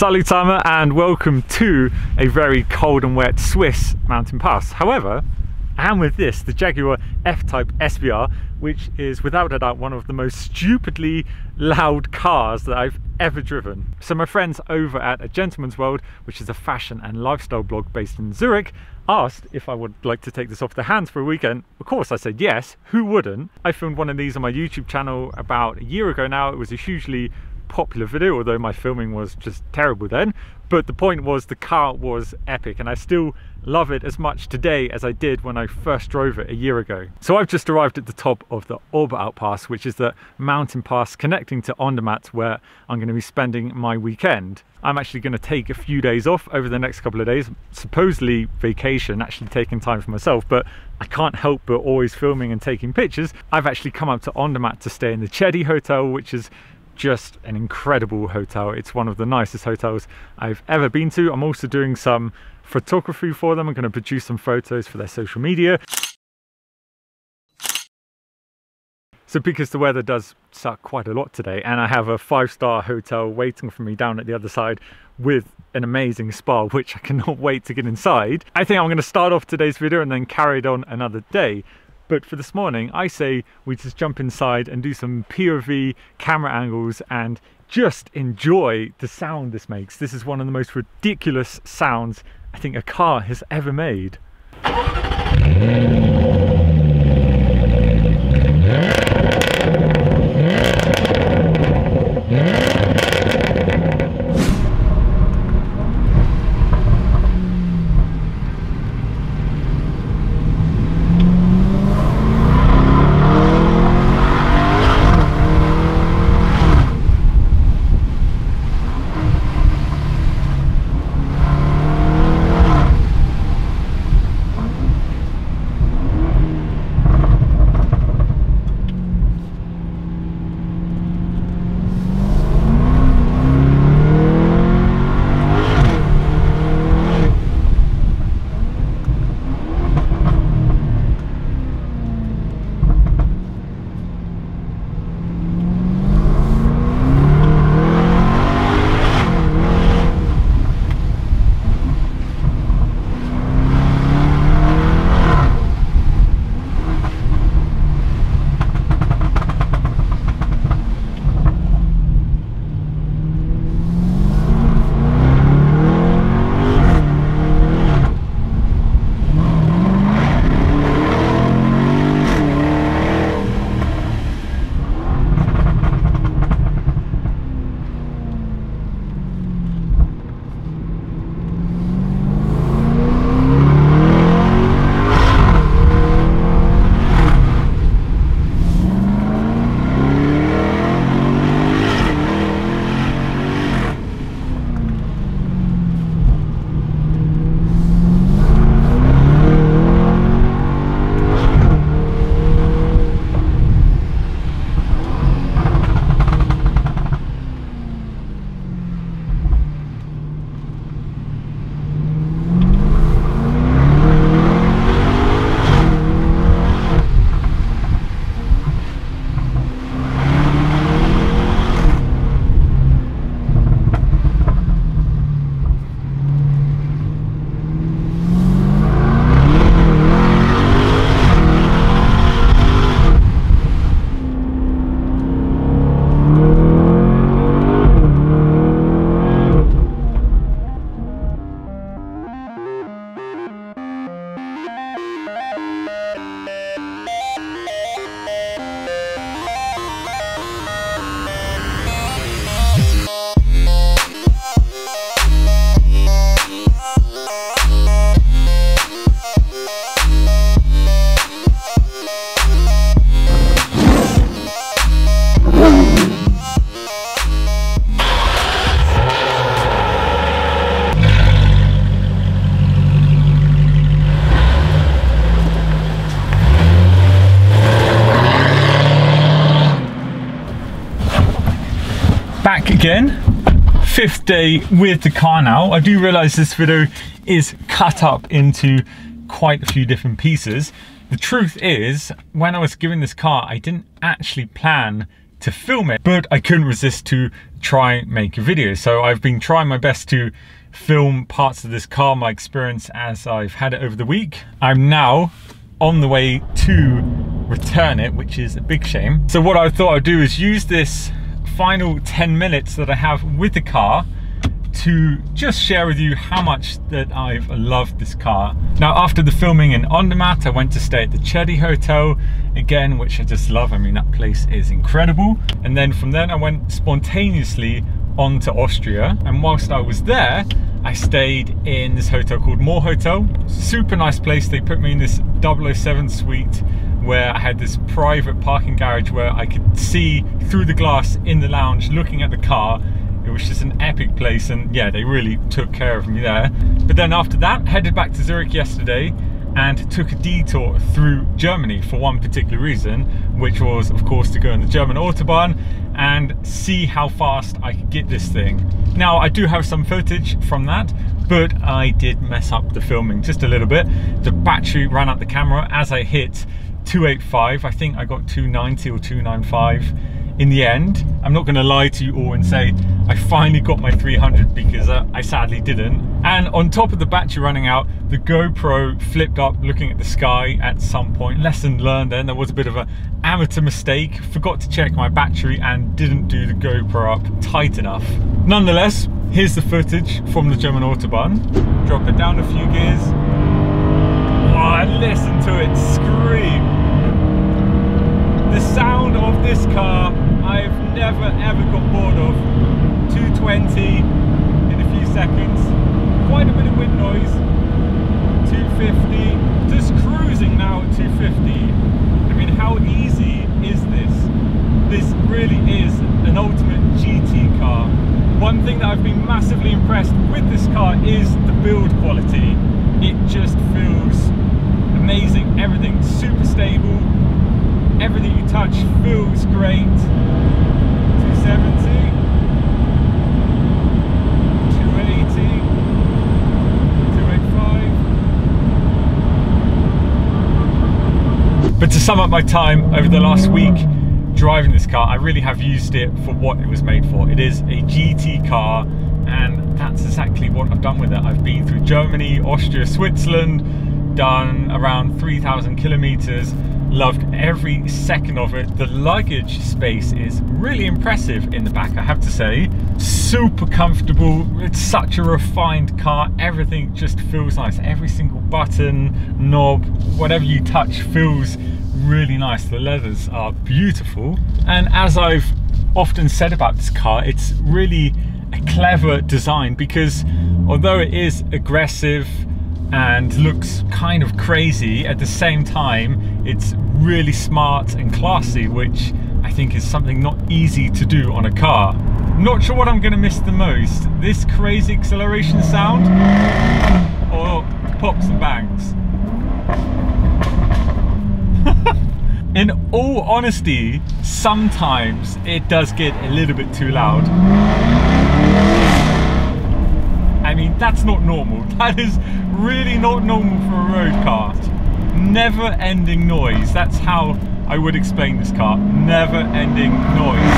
Salut Timer and welcome to a very cold and wet Swiss mountain pass. However, I am with this, the Jaguar F-Type SVR, which is without a doubt one of the most stupidly loud cars that I've ever driven. So my friends over at A Gentleman's World, which is a fashion and lifestyle blog based in Zurich, asked if I would like to take this off their hands for a weekend. Of course I said yes, who wouldn't? I filmed one of these on my YouTube channel about a year ago now. It was a hugely popular video, although my filming was just terrible then, but the point was the car was epic and I still love it as much today as I did when I first drove it a year ago. So I've just arrived at the top of the Oberalp Pass, which is the mountain pass connecting to Andermatt, where I'm going to be spending my weekend. I'm actually going to take a few days off over the next couple of days, supposedly vacation, actually taking time for myself, but I can't help but always filming and taking pictures. I've actually come up to Andermatt to stay in the Chedi hotel, which is just an incredible hotel. It's one of the nicest hotels I've ever been to. I'm also doing some photography for them. I'm going to produce some photos for their social media. So because the weather does suck quite a lot today, and I have a 5-star hotel waiting for me down at the other side with an amazing spa, which I cannot wait to get inside, I think I'm going to start off today's video and then carry it on another day. But for this morning, I say we just jump inside and do some POV camera angles and just enjoy the sound this makes. This is one of the most ridiculous sounds I think a car has ever made. back again. 5th day with the car now. I do realize this video is cut up into quite a few different pieces. The truth is, when I was given this car, I didn't actually plan to film it, but I couldn't resist to try and make a video. So I've been trying my best to film parts of this car, my experience as I've had it over the week. I'm now on the way to return it, which is a big shame. So what I thought I'd do is use this final 10 minutes that I have with the car to just share with you how much that I've loved this car. Now, after the filming in Andermatt, I went to stay at the Chedi Hotel again, which I just love. I mean, that place is incredible. And then from then I went spontaneously on to Austria, and whilst I was there, I stayed in this hotel called Mohr Hotel. Super nice place. They put me in this 007 suite where I had this private parking garage where I could see through the glass in the lounge looking at the car. It was just an epic place, and yeah, they really took care of me there. But then after that, headed back to Zurich yesterday and took a detour through Germany for one particular reason, which was of course to go on the German Autobahn and see how fast I could get this thing. Now, I do have some footage from that, but I did mess up the filming just a little bit. The battery ran out the camera as I hit 285. I think I got 290 or 295 in the end. I'm not going to lie to you all and say I finally got my 300, because I sadly didn't. And on top of the battery running out, the GoPro flipped up looking at the sky at some point. Lesson learned then. There was a bit of an amateur mistake. Forgot to check my battery and didn't do the GoPro up tight enough. Nonetheless, here's the footage from the German Autobahn. Drop it down a few gears. Oh, and listen to it scream. The sound of this car, I've never ever got bored of. 220 in a few seconds, quite a bit of wind noise. 250, just cruising now at 250. I mean, how easy is this? This really is an ultimate GT car. One thing that I've been massively impressed with this car is the build quality. It just feels amazing. Everything's super stable. Everything you touch feels great. 270, 280, 285. But to sum up my time over the last week driving this car, I really have used it for what it was made for. It is a GT car, and that's exactly what I've done with it. I've been through Germany, Austria, Switzerland, done around 3,000 kilometers. Loved every second of it. The luggage space is really impressive in the back, I have to say. Super comfortable. It's such a refined car. Everything just feels nice. Every single button, knob, whatever you touch feels really nice. The leathers are beautiful. And as I've often said about this car, it's really a clever design, because although it is aggressive and looks kind of crazy, at the same time it's really smart and classy, which I think is something not easy to do on a car. Not sure what I'm going to miss the most, this crazy acceleration sound or pops and bangs. In all honesty, sometimes it does get a little bit too loud. I mean, that's not normal. That is really not normal for a road car. Never-ending noise. That's how I would explain this car. Never-ending noise.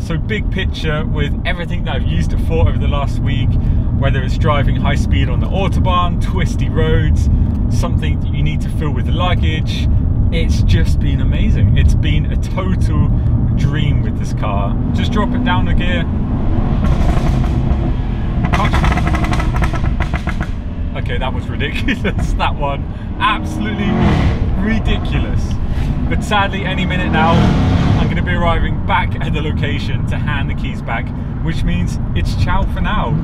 So big picture, with everything that I've used it for over the last week, whether it's driving high speed on the Autobahn, twisty roads, something that you need to fill with luggage, it's just been amazing. It's been a total dream with this car. Just drop it down a gear. Okay, that was ridiculous. That one, absolutely ridiculous. But sadly, any minute now, I'm going to be arriving back at the location to hand the keys back, which means it's ciao for now.